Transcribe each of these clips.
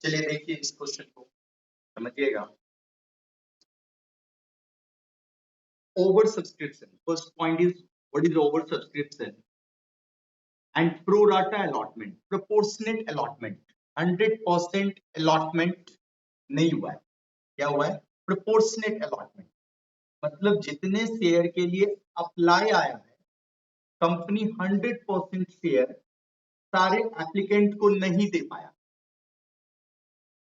चलिए देखिए इस क्वेश्चन को समझिएगा। Over subscription, first point is what is over subscription and pro rata allotment, proportionate allotment. 100% allotment नहीं हुआ है। क्या हुआ है? प्रोपोर्शनेट अलॉटमेंट, मतलब जितने शेयर के लिए अप्लाई आया है कंपनी 100% शेयर सारे एप्लीकेंट को नहीं दे पाया।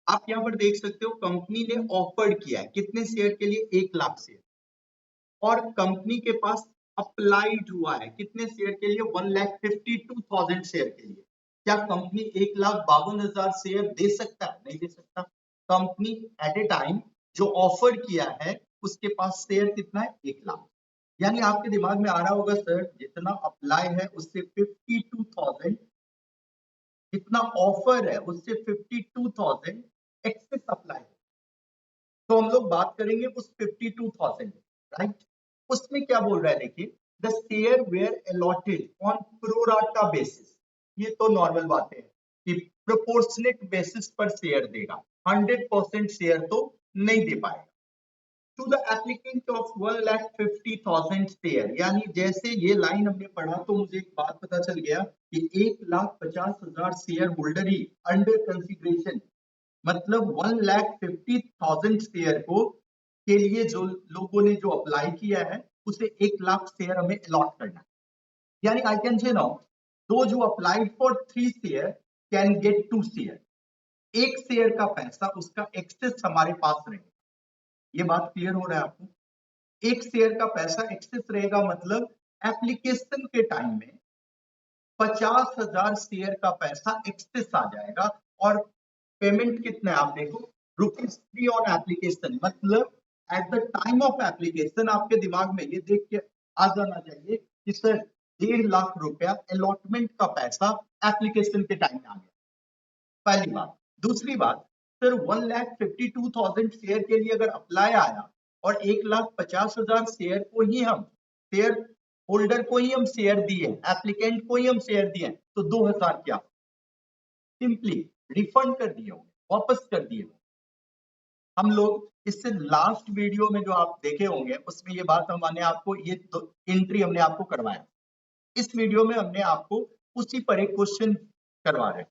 आप यहाँ पर देख सकते हो कंपनी ने ऑफर्ड किया है कितने शेयर के लिए? 1 लाख शेयर, और कंपनी के पास अप्लाइड हुआ है कितने शेयर के लिए? 1,52,000 शेयर के लिए। क्या कंपनी 1,52,000 शेयर दे सकता है? नहीं दे सकता। कंपनी एट ए टाइम जो ऑफर किया है उसके पास शेयर कितना है? 1 लाख। यानी आपके दिमाग में आ रहा होगा सर जितना अप्लाई है उससे 52,000, जितना ऑफर है उससे 52,000 एक्सेस अप्लाई है। तो हम लोग बात करेंगे उस 52,000, राइट? उसमें क्या बोल रहा है देखिए, the share were allotted on pro rata basis. ये तो नॉर्मल बात है कि प्रोपोर्शनेट बेसिस पर शेयर देगा, 100% शेयर तो नहीं दे पाएगा। To the applicant of 1,50,000 share, यानी जैसे ये लाइन हमने पढ़ा तो मुझे एक बात पता चल गया कि 1,50,000 शेयर होल्डर ही अंडर कंसिडरेशन, मतलब 1,50,000 शेयर को के लिए जो लोगों ने जो अप्लाई किया है उसे 1 लाख शेयर हमें अलॉट करना है। यानी आई कैन से नाउ दो जो applied for 3 share can get 2 share. एक शेयर का पैसा उसका एक्सेस हमारे पास रहेगा। ये बात क्लियर हो रहा है आपको? एक शेयर का पैसा एक्सेस रहेगा, मतलब एप्लीकेशन के टाइम में 50,000 शेयर का पैसा एक्सेस आ जाएगा। और पेमेंट कितना है आप देखो, ₹3 ऑन एप्लीकेशन, मतलब at the time of application आपके दिमाग में ये देख के आ जाना चाहिए कि सर 1.5 लाख रुपया अलॉटमेंट का पैसा एप्लीकेशन के टाइम में आ गया। पहली बात। दूसरी बात, सर 1,52,000 शेयर के लिए अगर अप्लाई आया और 1,50,000 शेयर को ही हम शेयर होल्डर को ही हम शेयर दिए, एप्लीकेंट को ही हम शेयर दिए, तो 2,000 क्या सिंपली रिफंड कर दिए होंगे, वापस कर दिए होंगे। हम लोग इससे लास्ट वीडियो में जो आप देखे होंगे उसमें ये बात हमने आपको ये तो एंट्री हमने आपको करवाया। इस वीडियो में हमने आपको उसी पर एक क्वेश्चन करवा रहे हैं।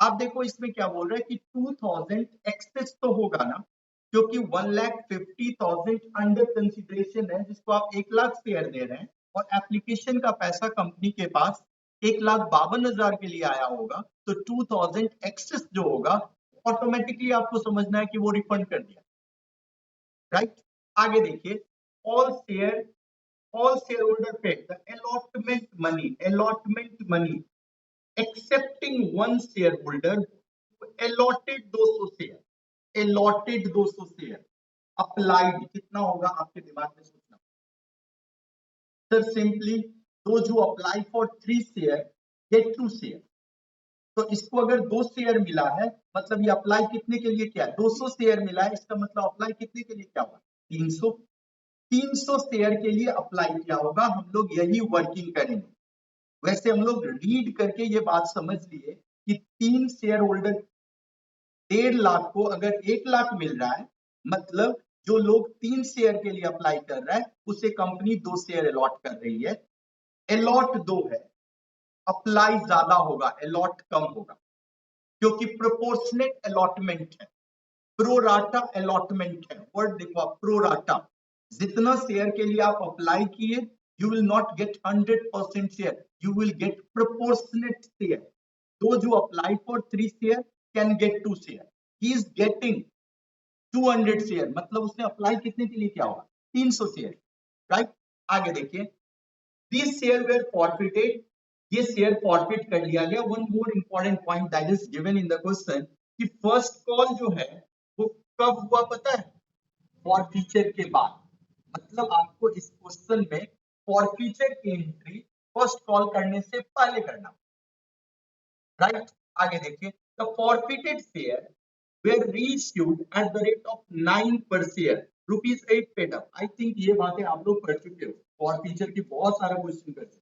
आप देखो इसमें क्या बोल रहा है कि 2,000 एक्सेस तो होगा ना, क्योंकि 1,50,000 अंडर कंसिडरेशन है जिसको आप 1 लाख शेयर दे रहे हैं, और एप्लीकेशन का पैसा कंपनी के पास 1,52,000 के लिए आया होगा, तो 2,000 एक्सेस जो होगा ऑटोमेटिकली आपको समझना है कि वो रिफंड कर दिया, राइट? आगे देखिए, all share holder paid the allotment money accepting one share holder allotted 200 share, allotted 200 share, applied कितना होगा आपके दिमाग में सोचना। सर सिंपली दो जो apply for 3 share get 2 share, तो इसको अगर 2 शेयर मिला है मतलब ये अप्लाई कितने के लिए किया है? 200 शेयर मिला है, इसका मतलब अप्लाई कितने के लिए क्या होगा? 300। 300 शेयर के लिए अप्लाई किया होगा। हम लोग यही वर्किंग करेंगे। वैसे हम लोग रीड करके ये बात समझ लिए कि 3 शेयर होल्डर 1.5 लाख को अगर 1 लाख मिल रहा है, मतलब जो लोग 3 शेयर के लिए अप्लाई कर रहा है उसे कंपनी 2 शेयर अलॉट कर रही है। अलॉट 2 है, अप्लाई ज्यादा होगा, अलॉट कम होगा, क्योंकि प्रोपोर्शनेट अलॉटमेंट है, प्रोराटा अलॉटमेंट है। वर्ड देखो आप, प्रोराटा, जितना शेयर के लिए आप अप्लाई किए you will not gate 100% share, you will get proportionate share. दो जो apply for 3 share can get 2 share, he is getting 200 share, मतलब उसने अप्लाई कितने के लिए किया होगा? 300 शेयर, राइट? आगे देखिए, दिस शेयर वेर फॉरफिटेड, ये शेयर फॉरफिट कर लिया गया। One more important point that is given in the question कि फर्स्ट कॉल जो है वो कब हुआ पता है? फॉरफीचर के बाद, मतलब आपको इस क्वेश्चन में फॉरफीचर की एंट्री फर्स्ट कॉल करने से पहले करना, राइट? आगे देखिए, the forfeited share were reissued at the rate of 9 per share, ₹8 paid up। I think ये बातें आप लोग पढ़ चुके हो, फॉरफीचर की बहुत सारा क्वेश्चन कर चुके हो।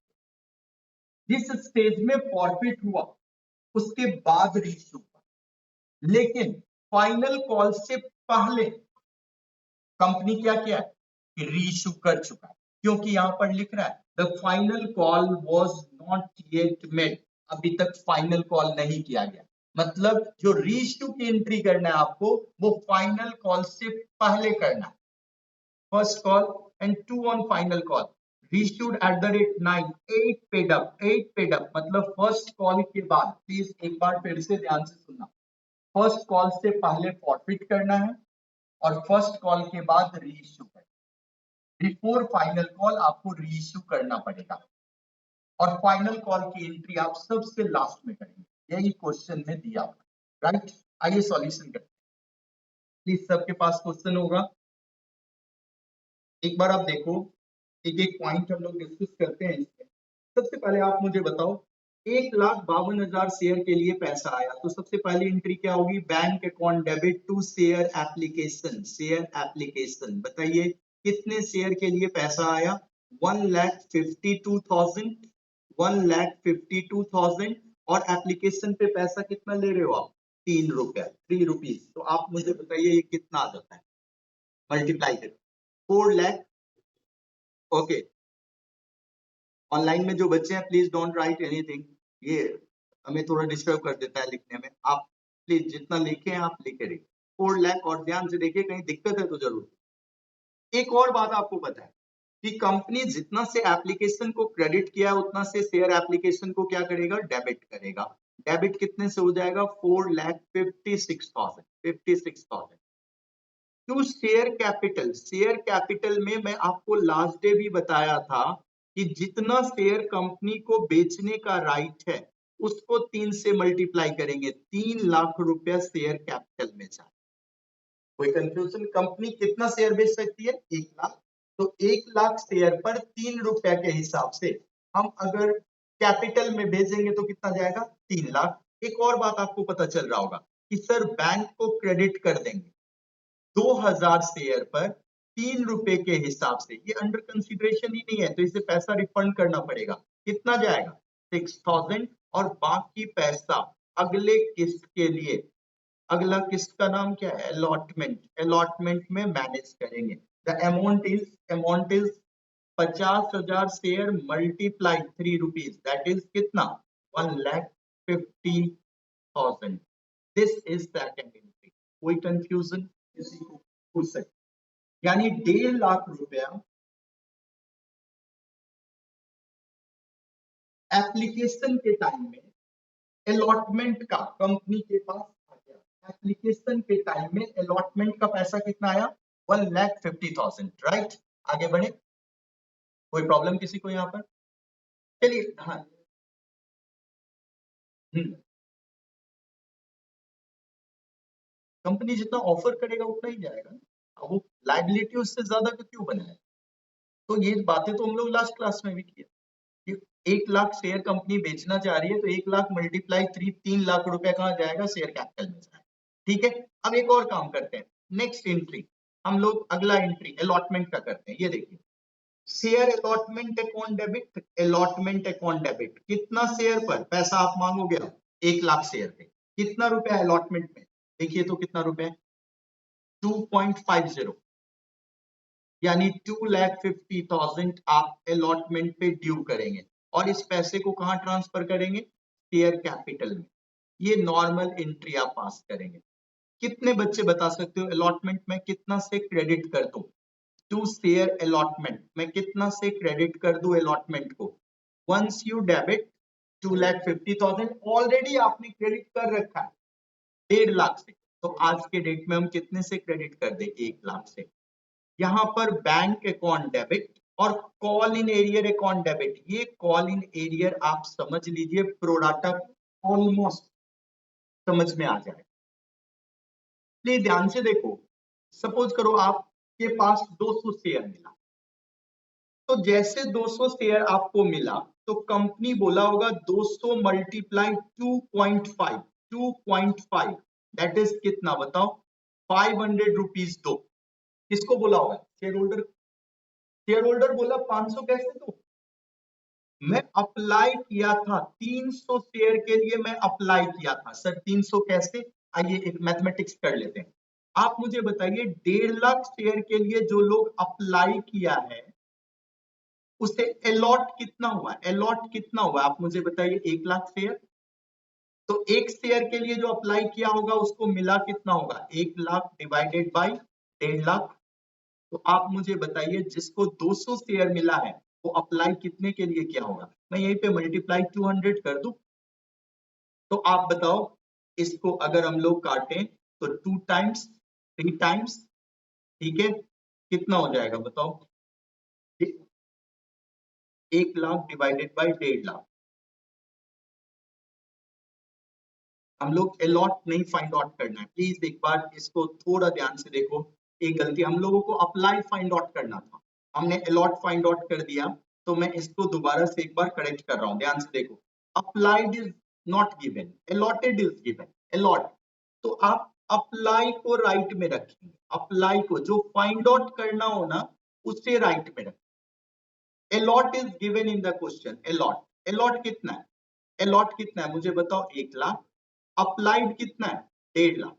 जिस स्टेज में फॉरफिट हुआ उसके बाद रीइश्यू हुआ, लेकिन फाइनल कॉल से पहले कंपनी क्या किया है कि रीइश्यू कर चुका है, क्योंकि यहां पर लिख रहा है the final call was not yet made, अभी तक फाइनल कॉल नहीं किया गया। मतलब जो रीइश्यू की एंट्री करना है आपको वो फाइनल कॉल से पहले करना है। First call and 2 on final call reissued at the rate 9, 8 paid up मतलब फर्स्ट कॉल के बाद, प्लीज एक बार फिर से ध्यान से सुनना, फर्स्ट कॉल से पहले फॉरफिट करना है और फर्स्ट कॉल के बाद रीइश्यू करना। बिफोर फाइनल कॉल आपको रीइश्यू करना पड़ेगा और फाइनल कॉल की एंट्री आप सबसे लास्ट में करेंगे, यही क्वेश्चन में दिया हुआ, राइट। आइए सॉल्यूशन करते हैं, प्लीज सबके पास क्वेश्चन होगा। एक बार आप देखो, एक एक पॉइंट हम लोग डिस्कस करते हैं इसमें। सबसे पहले आप मुझे बताओ 1,52,000 शेयर के लिए पैसा आया, तो सबसे पहली एंट्री क्या होगी, bank account debit to share application, share application. बताइए कितने शेयर के लिए पैसा आया, 1,52,000, 1,52,000 और एप्लीकेशन पे पैसा कितना ले रहे हो आप, 3 रुपया, 3 रुपीज। तो आप मुझे बताइए ये कितना आ जाता है, मल्टीप्लाई करो 4 लाख। ओके, ऑनलाइन में जो बच्चे हैं प्लीज डोंट राइट एनीथिंग, ये हमें थोड़ा डिस्टर्ब कर देता है लिखने में। आप प्लीज जितना लिखे हैं आप लिखे रहिए 4 लाख, और ध्यान से देखिए कहीं दिक्कत है तो जरूर। एक और बात आपको पता है कि कंपनी जितना से एप्लीकेशन को क्रेडिट किया उतना से शेयर एप्लीकेशन को क्या करेगा, डेबिट करेगा। डेबिट कितने से हो जाएगा, 4,56,000, 56,000 to share capital. Share capital में मैं आपको लास्ट डे भी बताया था कि जितना शेयर कंपनी को बेचने का राइट है उसको 3 से मल्टीप्लाई करेंगे, 3 लाख रुपया शेयर कैपिटल में जाए। कोई कंफ्यूजन, कंपनी कितना शेयर बेच सकती है, 1 लाख। तो 1 लाख शेयर पर 3 रुपया के हिसाब से हम अगर कैपिटल में भेजेंगे तो कितना जाएगा, 3 लाख। एक और बात आपको पता चल रहा होगा कि सर बैंक को क्रेडिट कर देंगे 2,000 शेयर पर 3 रुपए के हिसाब से, ये अंडर कंसिडरेशन ही नहीं है तो इसे पैसा रिफंड करना पड़ेगा। कितना जाएगा, 6,000, और बाकी पैसा अगले किस्त के लिए, अगला किस्त का नाम क्या है, अलॉटमेंट, अलॉटमेंट में मैनेज करेंगे। The amount is 50,000 share multiply 3 rupees, that is कितना, 1,50,000। This is the entry. कोई कंफ्यूजन किसी को पूछ सकते, यानी 1.5 लाख रुपया एप्लीकेशन के टाइम में अलॉटमेंट का कंपनी के पास आ गया। एप्लीकेशन के टाइम में अलॉटमेंट का पैसा कितना आया, 1,50,000, राइट। आगे बढ़े, कोई प्रॉब्लम किसी को यहाँ पर, चलिए। हाँ, कंपनी जितना ऑफर करेगा उतना ही जाएगा ना, वो लाइबिलिटी उससे ज्यादा क्यों बनाए। तो ये बातें तो हम लोग लास्ट क्लास में भी किया कि 1 लाख शेयर कंपनी बेचना चाह रही है तो 1 लाख मल्टीप्लाई 3 लाख रुपया कहाँ जाएगा, शेयर कैपिटल में जाएगा। ठीक है, अब एक और काम करते हैं, नेक्स्ट एंट्री हम लोग अगला एंट्री अलॉटमेंट का करते हैं। ये देखिए share allotment account debit, allotment account debit, कितना शेयर पर पैसा आप मांगोगे, 1 लाख शेयर पे कितना रुपया अलॉटमेंट में, देखिए तो कितना रुपया, 2.50, यानी 2,50,000 आप अलॉटमेंट पे ड्यू करेंगे और इस पैसे को कहां ट्रांसफर करेंगे, शेयर कैपिटल में। ये नॉर्मल एंट्री आप पास करेंगे। कितने बच्चे बता सकते हो अलॉटमेंट में कितना से क्रेडिट कर दो, टू शेयर अलॉटमेंट में कितना से क्रेडिट कर दो अलॉटमेंट को, वंस यू डेबिट 2,50,000 ऑलरेडी आपने क्रेडिट कर रखा है 1.5 लाख से, तो आज के डेट में हम कितने से क्रेडिट कर दे, 1 लाख से। यहाँ पर बैंक अकाउंट डेबिट और call in arrear account debit, ये कॉल इन एरियर आप समझ लीजिए प्रोडाटा ऑलमोस्ट समझ में आ जाए। प्लीज ध्यान से देखो, सपोज करो आपके पास 200 शेयर मिला, तो जैसे 200 शेयर आपको मिला तो कंपनी बोला होगा 200 मल्टीप्लाई 2.5, 2.5 दैट इज कितना बताओ, 500 रुपीज दो। किसको बोला होगा, शेयर होल्डर। शेयर होल्डर बोला 500 कैसे दो, मैं अप्लाई किया था 300 शेयर के लिए, मैं अप्लाई किया था सर 300 कैसे, आइए एक मैथमेटिक्स कर लेते हैं। आप मुझे बताइए 1.5 लाख शेयर के लिए जो लोग अप्लाई किया है उसे अलॉट कितना हुआ, अलॉट कितना हुआ आप मुझे बताइए। 1 लाख शेयर, तो एक शेयर के लिए जो अप्लाई किया होगा उसको मिला कितना होगा, 1 लाख डिवाइडेड बाई 1.5 लाख। तो आप मुझे बताइए जिसको 200 शेयर मिला है वो अप्लाई कितने के लिए किया होगा। मैं यहीं पे मल्टीप्लाई 200 कर दूं, तो आप बताओ इसको अगर हम लोग काटें तो 2 टाइम्स 3 टाइम्स, ठीक है, कितना हो जाएगा बताओ। 1 लाख डिवाइडेड बाई 1.5 लाख। हम लोग अलॉट नहीं फाइंड आउट करना है, प्लीज एक बार इसको थोड़ा ध्यान से देखो। एक गलती, हम लोगों को अप्लाई फाइंड आउट करना था, हमने अलॉट फाइंड आउट कर दिया। तो मैं इसको दोबारा से एक बार करेक्ट कर रहा हूं, ध्यान से देखो। Applied is not given, allotted is given. Allot, तो आप अप्लाई को राइट में रखेंगे, अप्लाई को जो फाइंड आउट करना हो ना उसे राइट में रखें। Allot is given in the question, allot, allot कितना है, अलॉट कितना है मुझे बताओ, 1 लाख। अप्लाइड कितना है, 1.5 लाख।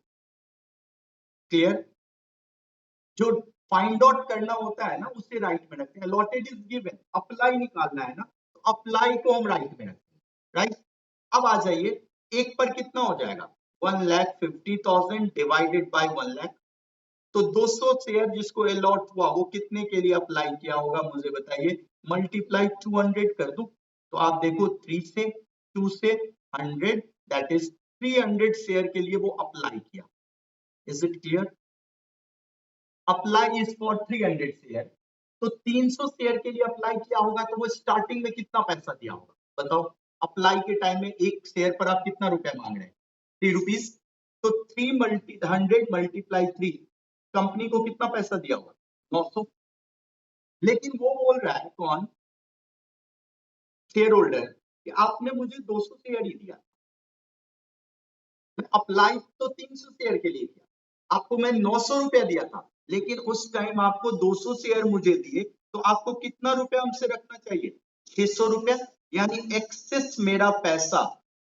क्लियर, जो फाइंड आउट करना होता है ना उसे राइट में रखते हैं। अलॉटेड इज गिवन, अप्लाई निकालना है ना तो अप्लाई को हम राइट में रखते हैं, राइट। अब आ जाइए, एक पर कितना हो जाएगा, 1,50,000 डिवाइडेड बाय 1 लाख। तो 200 शेयर जिसको अलॉट हुआ वो कितने के लिए अप्लाई किया होगा मुझे बताइए। मल्टीप्लाई 200 कर दूं, तो आप देखो 3 से 2 से 100, दैट इज 300 शेयर के लिए वो अप्लाई किया। Is it clear, apply is for 300 share. तो 300 शेयर के लिए अप्लाई किया होगा तो वो स्टार्टिंग में कितना पैसा दिया होगा बताओ। अप्लाई के टाइम में एक शेयर पर आप कितना रुपया मांग रहे हैं, 3 रुपीज। तो 100 मल्टीप्लाई 3, कंपनी को कितना पैसा दिया होगा, 900। लेकिन वो बोल रहा है कौन, शेयर होल्डर, कि आपने मुझे 200 शेयर ही दिया, अप्लाई तो 300 शेयर के लिए किया, आपको मैं 900 रुपया दिया था, लेकिन उस टाइम आपको 200 शेयर मुझे दिए, तो आपको कितना रुपया हमसे रखना चाहिए, 600 रुपया। यानी एक्सेस मेरा पैसा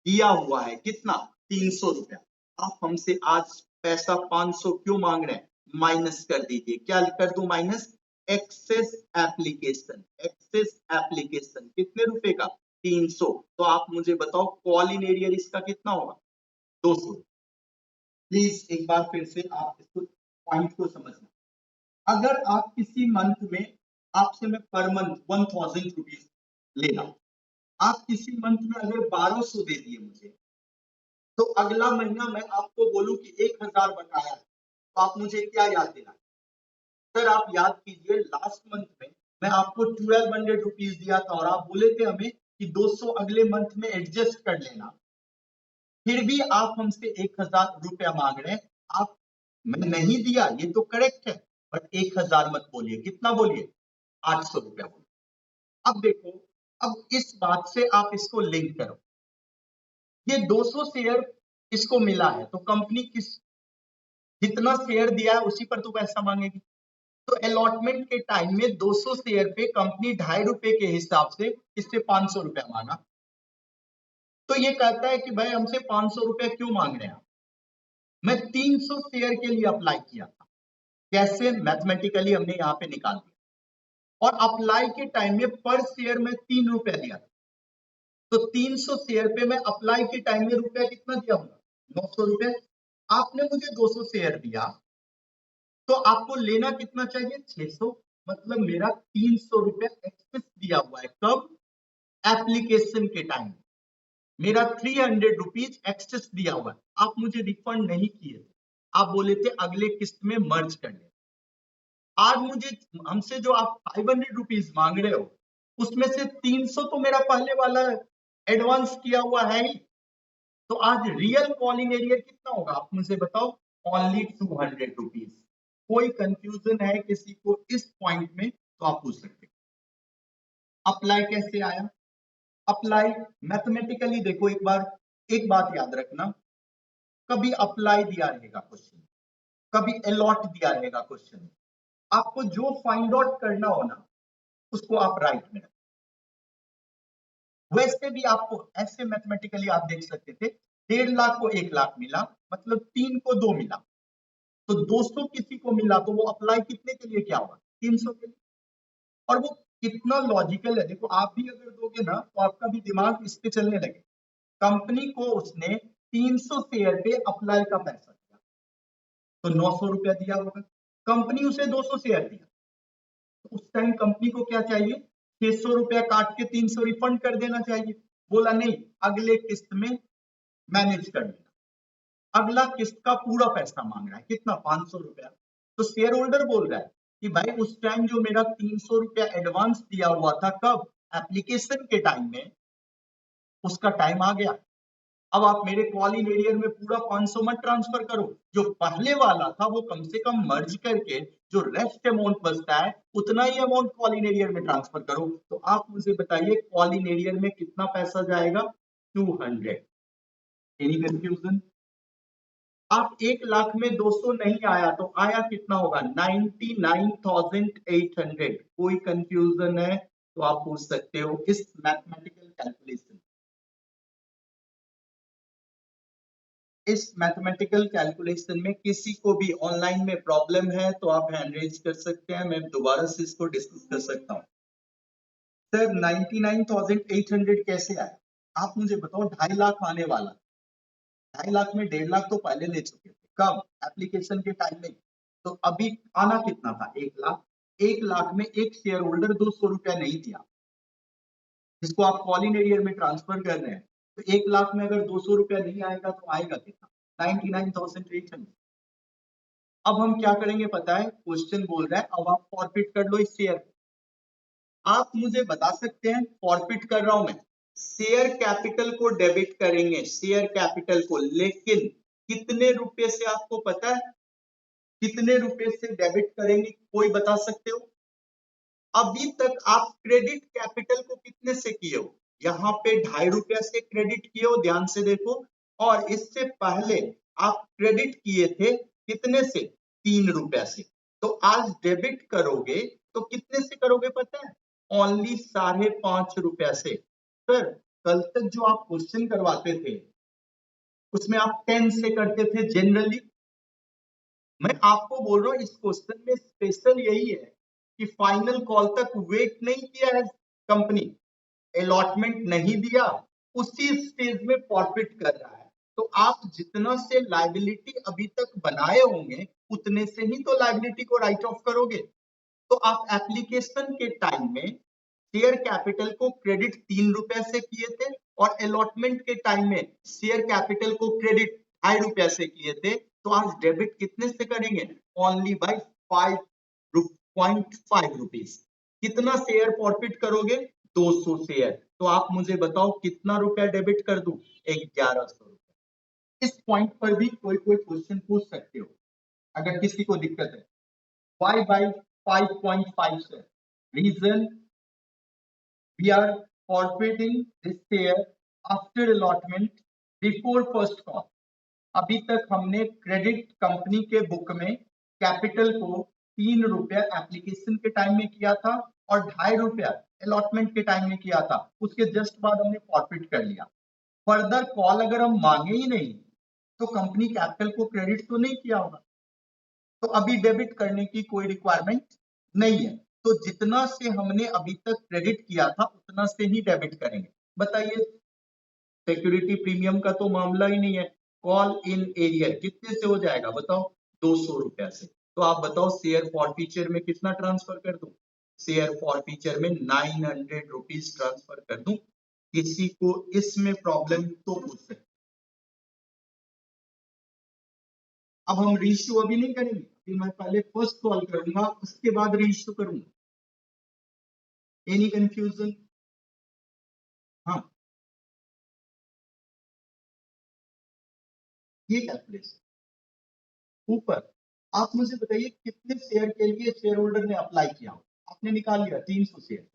दिया हुआ है कितना, 300 रुपया। आप हमसे आज पैसा 500 क्यों मांग रहे हैं, माइनस कर दीजिए, क्या कर दूं minus, excess application, excess application कितने रुपए का, 300। तो आप मुझे बताओ कॉल इन एरियर इसका कितना होगा, 200। प्लीज एक बार फिर से आप इसको पॉइंट को समझना। अगर आप किसी मंथ में, आपसे मैं पर मंथ 1000 रुपीज लेना, आप किसी मंथ में अगर 1200 दे दिए मुझे, तो अगला महीना मैं आपको बोलूं कि 1000 बकाया है, तो आप मुझे क्या याद देना, सर आप याद कीजिए लास्ट मंथ में मैं आपको 1200 रुपीज दिया था और आप बोले थे हमें कि 200 अगले मंथ में एडजस्ट कर लेना, फिर भी आप हमसे 1000 रुपया मांग रहे हैं। आप, मैं नहीं दिया ये तो करेक्ट है, बट 1000 मत बोलिए, कितना बोलिए, 800 रुपया बोलिए। अब देखो, अब इस बात से आप इसको लिंक करो, ये 200 शेयर इसको मिला है तो कंपनी किस, जितना शेयर दिया है उसी पर तो पैसा मांगेगी। तो अलॉटमेंट के टाइम में 200 शेयर पे कंपनी 2.5 रुपए के हिसाब से इससे 500 रुपया मांगा। तो ये कहता है कि भाई हमसे 500 रुपया क्यों मांग रहे हैं आप? मैं 300 शेयर के लिए अप्लाई किया था, कैसे, मैथमेटिकली हमने यहाँ पे निकाल दिया, और अप्लाई के टाइम में पर शेयर में 3 रुपया दिया था। तो 300 शेयर पे मैं अप्लाई के टाइम में रुपया कितना दिया होगा, 900 रुपया। आपने मुझे 200 शेयर दिया, तो आपको लेना कितना चाहिए, 600। मतलब मेरा 300 रुपया एक्सेस दिया हुआ है, कब, एप्लीकेशन के टाइम मेरा 300 रुपीज एक्सेस दिया हुआ है, आप मुझे रिफंड नहीं किए थे, आप बोले थे अगले किस्त में मर्ज कर ले। आज मुझे, हमसे जो आप 500 रुपीज मांग रहे हो उसमें से 300 तो मेरा पहले वाला एडवांस किया हुआ है ही। तो आज रियल कॉलिंग एरियर कितना होगा आप मुझे बताओ, ओनली 200 रुपीज। कोई कंफ्यूजन है किसी को इस पॉइंट में तो आप पूछ सकते हैं। अप्लाई कैसे आया, अप्लाई मैथमेटिकली देखो, एक बात याद रखना, कभी अप्लाई दिया रहेगा क्वेश्चन, कभी अलॉट दिया रहेगा क्वेश्चन, आपको जो फाइंड आउट करना हो ना उसको आप राइट में रखें। वैसे भी आपको ऐसे मैथमेटिकली आप देख सकते थे 1.5 लाख को 1 लाख मिला, मतलब 3 को 2 मिला, तो 200 किसी को मिला तो वो अप्लाई कितने के लिए क्या होगा? 300 के लिए। और वो कितना लॉजिकल है, देखो आप भी अगर दोगे ना तो आपका भी दिमाग इस पे चलने लगे। कंपनी को उसने 300 शेयर पे अप्लाई का पैसा दिया, तो 900 रुपया दिया होगा। कंपनी उसे 200 शेयर दिया, तो उस टाइम कंपनी को क्या चाहिए? 600 रुपया काट के 300 रिफंड कर देना चाहिए। बोला नहीं, अगले किस्त में मैनेज कर देना। अगला किस्त का पूरा पैसा मांग रहा है, कितना? 500 रुपया। तो शेयर होल्डर बोल रहा है कि भाई उस टाइम जो मेरा 300 रुपया एडवांस दिया हुआ था, कब? एप्लीकेशन के टाइम में, उसका टाइम आ गया। अब आप मेरे कॉल इन एरियर में पूरा 500 मत ट्रांसफर करो, जो पहले वाला था वो कम से कम मर्ज करके जो रेस्ट अमाउंट बचता है उतना ही अमाउंट कॉल इन एरियर में ट्रांसफर करो। तो आप मुझे बताइए कॉल इन एरियर में कितना पैसा जाएगा? 200। Any confusion? आप 1 लाख में 200 नहीं आया तो आया कितना होगा? 99,800। कोई कंफ्यूजन है तो आप पूछ सकते हो इस मैथमेटिकल कैलकुलेशन। इस मैथमेटिकल कैलकुलेशन में किसी को भी ऑनलाइन में प्रॉब्लम है तो आप हैंड रेज कर सकते हैं, मैं दोबारा से इसको डिस्कस कर सकता हूँ। सर 99,800 कैसे आया? आप मुझे बताओ, 2.5 लाख आने वाला, 2.5 लाख में 1.5 लाख तो पहले ले चुके थे, कब? एप्लीकेशन के टाइम में। तो अभी आना कितना था? 1 लाख। 1 लाख में एक शेयर होल्डर 200 रुपया नहीं दिया, जिसको आप कॉल इन एरियर में ट्रांसफर कर रहे हैं। तो 1 लाख में अगर 200 रुपया नहीं आएगा तो आएगा कितना? 99,800। अब हम क्या करेंगे पता है? क्वेश्चन बोल रहा है अब आप फॉरफिट कर लो इस शेयर को। आप मुझे बता सकते हैं, फॉरफिट कर रहा हूं मैं, शेयर कैपिटल को डेबिट करेंगे, शेयर कैपिटल को, लेकिन कितने रुपए से आपको पता है? कितने रुपए से डेबिट करेंगे, कोई बता सकते हो? अभी तक आप क्रेडिट कैपिटल को कितने से किए हो? यहाँ पे 2.5 रुपया से क्रेडिट किए हो, ध्यान से देखो। और इससे पहले आप क्रेडिट किए थे कितने से? 3 रुपया से। तो आज डेबिट करोगे तो कितने से करोगे पता है? ओनली 5.5 रुपया से। सर कल तक जो आप क्वेश्चन करवाते थे उसमें आप 10 से करते थे जनरली। मैं आपको बोल रहा हूँ इस क्वेश्चन में स्पेशल यही है कि फाइनल कॉल तक वेट नहीं किया है कंपनी, अलॉटमेंट नहीं दिया, उसी स्टेज में फॉरफिट कर रहा है। तो आप जितना से लायबिलिटी अभी तक बनाए होंगे उतने से ही तो लायबिलिटी को राइट ऑफ करोगे। तो आप एप्लीकेशन के टाइम में शेयर कैपिटल को क्रेडिट 3 रुपए से किए थे और अलॉटमेंट के टाइम में शेयर कैपिटल को क्रेडिट 2.5 रुपया से किए थे। तो आज डेबिट कितने से करेंगे? Only by 5.5 rupees. कितना शेयर फॉरफिट करोगे? 200 शेयर। तो आप मुझे बताओ कितना रुपया डेबिट कर दूं? 1100 रुपया। इस पॉइंट पर भी कोई कोई क्वेश्चन पूछ सकते हो अगर किसी को दिक्कत है। Why by 5.5 sir? Reason, we are forfeiting this share after allotment before first call. अभी तक हमने क्रेडिट कंपनी के बुक में कैपिटल को 3 रुपया एप्लीकेशन के टाइम में किया था और 2.5 रुपया अलॉटमेंट के टाइम में किया था। उसके जस्ट बाद हमने फॉरफिट कर लिया। फर्दर कॉल अगर हम मांगे ही नहीं तो कंपनी कैपिटल को क्रेडिट तो नहीं किया होगा, तो अभी डेबिट करने की कोई रिक्वायरमेंट नहीं है। तो जितना से हमने अभी तक क्रेडिट किया था उतना से ही डेबिट करेंगे। बताइए, सिक्योरिटी प्रीमियम का तो मामला ही नहीं है। कॉल इन एरियर कितने से हो जाएगा बताओ? 200 रुपया से। तो आप बताओ शेयर फॉरफीचर में कितना ट्रांसफर कर दूं? शेयर फॉरफीचर में 900 रुपीज ट्रांसफर कर दूं। किसी को इसमें प्रॉब्लम तो पूछ सकते। अब हम रीइश्यू अभी नहीं करेंगे, फिर मैं पहले फर्स्ट कॉल करूंगा उसके बाद रीइश्यू करूंगा। Any confusion? हाँ, ये कैलकुलेशन ऊपर। आप मुझे बताइए कितने शेयर के लिए शेयर होल्डर ने अप्लाई किया? आपने निकाल लिया 300 शेयर।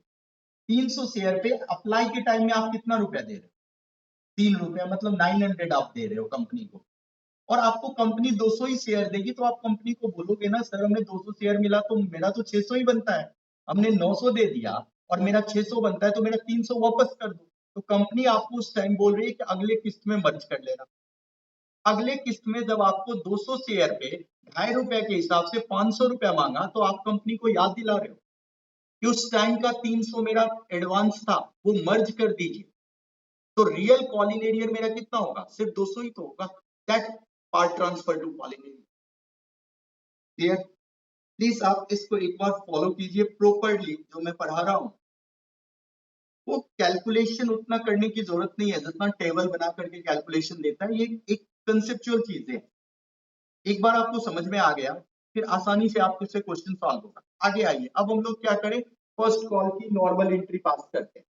300 शेयर पे अप्लाई के टाइम में आप कितना रुपया दे रहे हो? 3 रुपया, मतलब 900 आप दे रहे हो कंपनी को। और आपको कंपनी 200 ही शेयर देगी तो आप कंपनी को बोलोगे ना सर हमें 200 शेयर मिला तो मेरा तो 600 ही बनता है, हमने 900 दे दिया और मेरा 600 बनता है तो मेरा 300 वापस कर दो। तो कंपनी आपको उस टाइम बोल रही है कि अगले किस्त में मर्ज कर लेना। अगले किस्त में जब आपको 200 शेयर पे ₹2.5 के हिसाब से ₹500 मांगा, तो आप कंपनी को याद दिला रहे हो कि उस टाइम का 300 मेरा एडवांस था, वो मर्ज कर दीजिए। तो रियल कॉल इन एरियर मेरा कितना होगा? सिर्फ 200 ही तो होगा। That part transfer to call in arrear. Clear? Please आप इसको एक बार फॉलो कीजिए प्रॉपरली, जो मैं पढ़ा रहा हूँ वो कैलकुलेशन उतना करने की जरूरत नहीं है जितना टेबल बना करके कैलकुलेशन देता है। ये एक कंसेप्चुअल चीज है। एक बार आपको समझ में आ गया, फिर आसानी से आपको इससे क्वेश्चन सॉल्व होगा। आगे आइए, अब हम लोग क्या करें, फर्स्ट कॉल की नॉर्मल एंट्री पास करते हैं।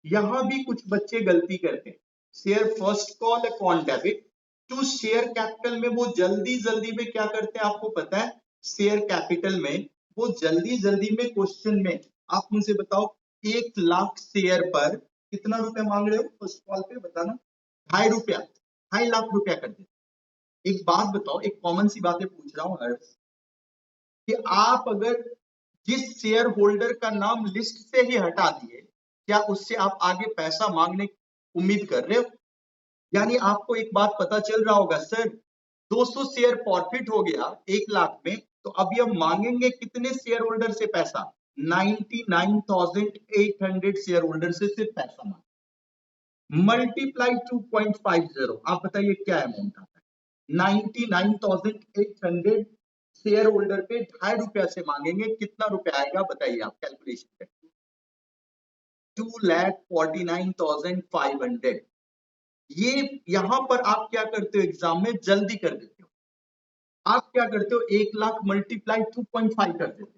यहां भी कुछ बच्चे गलती करते हैं। Share first call upon debit to share capital में वो जल्दी जल्दी में क्या करते हैं आपको पता है? शेयर कैपिटल में वो जल्दी जल्दी में क्वेश्चन में आप मुझे बताओ 1 लाख शेयर पर कितना रुपया मांग रहे हो? फर्स्ट कॉल पे बताना। ₹2.5 ₹2.5 लाख कर दे। एक बात बताओ, एक कॉमन सी बातें पूछ रहा हूँ हर्ष, कि आप अगर जिस शेयर होल्डर का नाम लिस्ट से ही हटा दिए, क्या उससे आप आगे पैसा मांगने की उम्मीद कर रहे हो? यानी आपको एक बात पता चल रहा होगा, सर 200 शेयर प्रॉफिट हो गया 1 लाख में, तो अभी हम मांगेंगे कितने शेयर होल्डर से पैसा? 99,800 शेयर होल्डर से सिर्फ पैसा मांग, मल्टीप्लाई 2.50। आप बताइए क्या अमाउंट आता है? 99,800 शेयर होल्डर पे ₹2.5 से मांगेंगे, कितना रुपया आएगा बताइए, आप कैलकुलेशन करिए। 2,49,500। ये यहां पर आप क्या करते हो, एग्जाम में जल्दी कर देते हो। आप क्या करते हो, 1 लाख मल्टीप्लाई 2.5 कर देते हो।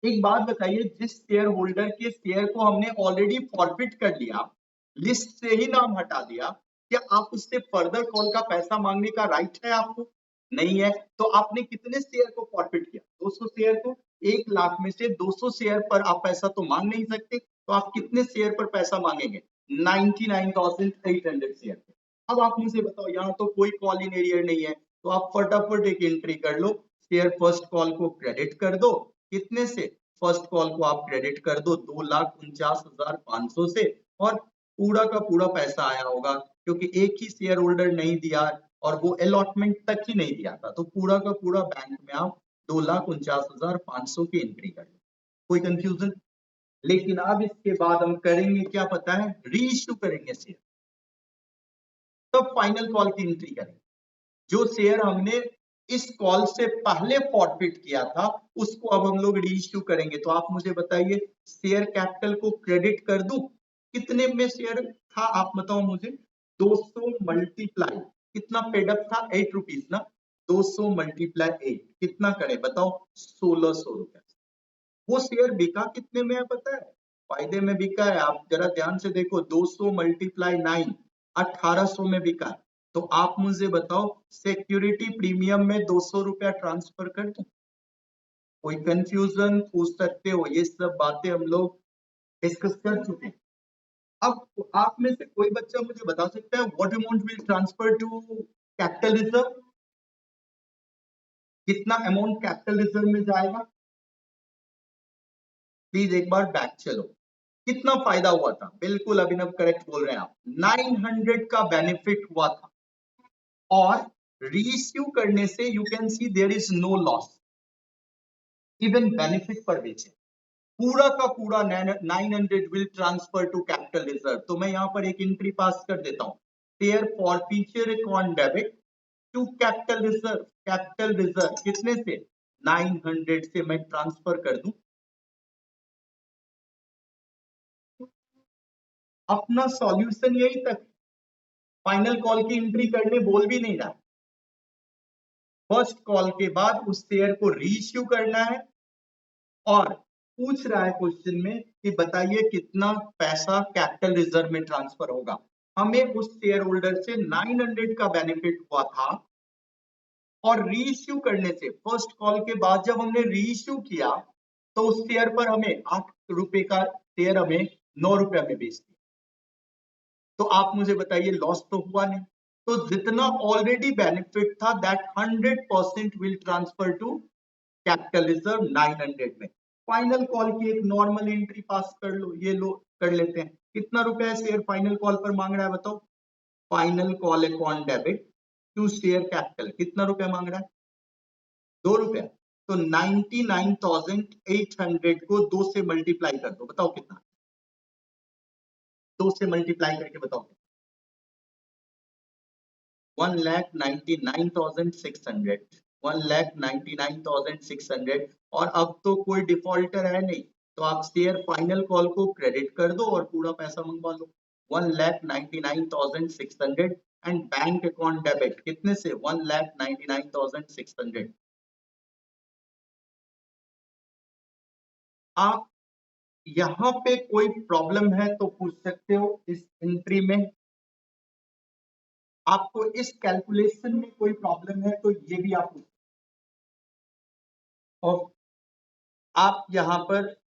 एक बात बताइए, जिस शेयर होल्डर के शेयर को हमने ऑलरेडी फॉरफिट कर लिया, लिस्ट से ही नाम हटा दिया, क्या आप उससे फर्दर कॉल का पैसा मांगने का राइट है आपको? नहीं है। तो आपने कितने शेयर को फॉरफिट किया? 200 शेयर को। 1 लाख में से 200 शेयर पर आप पैसा तो मांग नहीं सकते, तो आप कितने शेयर पर पैसा मांगेंगे? 99,800 शेयर। अब आप मुझे बताओ, यहाँ तो कोई कॉल इन एरियर नहीं है, तो आप फटाफट एक एंट्री कर लो। शेयर फर्स्ट कॉल को क्रेडिट कर दो। कितने से? फर्स्ट कॉल को आप क्रेडिट कर दो 2,49,500 से, और पूरा का पूरा पैसा आया होगा, क्योंकि एक ही शेयर होल्डर नहीं दिया और वो अलॉटमेंट तक ही नहीं दिया था, तो पूरा का पूरा बैंक में आप 2,49,500 की एंट्री कर लो। कोई कंफ्यूजन? लेकिन अब इसके बाद हम करेंगे क्या पता है? री इश्यू करेंगे शेयर, तब फाइनल कॉल की एंट्री करेंगे। जो शेयर हमने इस कॉल से पहले फॉरफिट किया था, उसको अब हम लोग री इश्यू करेंगे। तो आप मुझे बताइए, शेयर कैपिटल को क्रेडिट कर दूं? कितने में शेयर था आप बताओ मुझे? 200 मल्टीप्लाई कितना पेड अप था? ₹8 ना। 200 मल्टीप्लाई 8 कितना करे बताओ? 1,600 रुपए। वो शेयर बिका कितने में है पता है? फायदे में बिका है। आप जरा ध्यान से देखो, 200 मल्टीप्लाई 9 1800 में बिका है। तो आप मुझे बताओ, सिक्योरिटी प्रीमियम में 200 रुपया ट्रांसफर कर दूं? कोई कंफ्यूजन पूछ सकते हो, ये सब बातें हम लोग डिस्कस कर चुके हैं। अब आप में से कोई बच्चा मुझे बता सकता है what amount will transfer to capital reserve? कितना अमाउंट कैपिटल रिजर्व में जाएगा? प्लीज एक बार बैक चलो। कितना फायदा हुआ था? बिल्कुल अभिनव करेक्ट बोल रहे हैं आप, 900 का बेनिफिट हुआ था। और रीइश्यू करने से you can see there is no loss, even benefit पर बेचे। पूरा का पूरा 900 will transfer to capital reserve. तो मैं यहां पर एक एंट्री पास कर देता हूं, share forfeiture account debit to capital reserve. Capital reserve कितने से? 900 से मैं ट्रांसफर कर दूं। अपना सॉल्यूशन यही तक, फाइनल कॉल की एंट्री करने बोल भी नहीं रहा। फर्स्ट कॉल के बाद उस शेयर को रीइश्यू करना है, और पूछ रहा है क्वेश्चन में कि बताइए कितना पैसा कैपिटल रिजर्व में ट्रांसफर होगा। हमें उस शेयर होल्डर से 900 का बेनिफिट हुआ था, और रीइश्यू करने से फर्स्ट कॉल के बाद जब हमने रीइश्यू किया, तो उस शेयर पर हमें ₹8 का शेयर हमें ₹9 में बेच दिया। तो आप मुझे बताइए, लॉस तो हुआ नहीं। तो जितना ऑलरेडी बेनिफिट था that 100% will transfer to capital reserve 900 में। फाइनल कॉल की एक नॉर्मल एंट्री पास कर लो, ये लो कर लेते हैं। कितना रुपया शेयर फाइनल कॉल पर मांग रहा है बताओ? Final call upon debit to share capital कितना रुपया मांग रहा है? 2 रुपया। तो 99,800 को 2 से मल्टीप्लाई कर दो, बताओ कितना? 2 से मल्टीप्लाई करके बताओ। 1,99,600, 1,99,600। और अब तो कोई डिफॉल्टर है नहीं, तो आप शेयर फाइनल कॉल को क्रेडिट कर दो और पूरा पैसा मंगवा लो। 1,99,600 एंड बैंक अकाउंट डेबिट कितने से? 1,99,600। आप यहाँ पे कोई प्रॉब्लम है तो पूछ सकते हो इस एंट्री में। आपको इस कैलकुलेशन में कोई प्रॉब्लम है तो ये भी आप पूछ। और आप यहाँ पर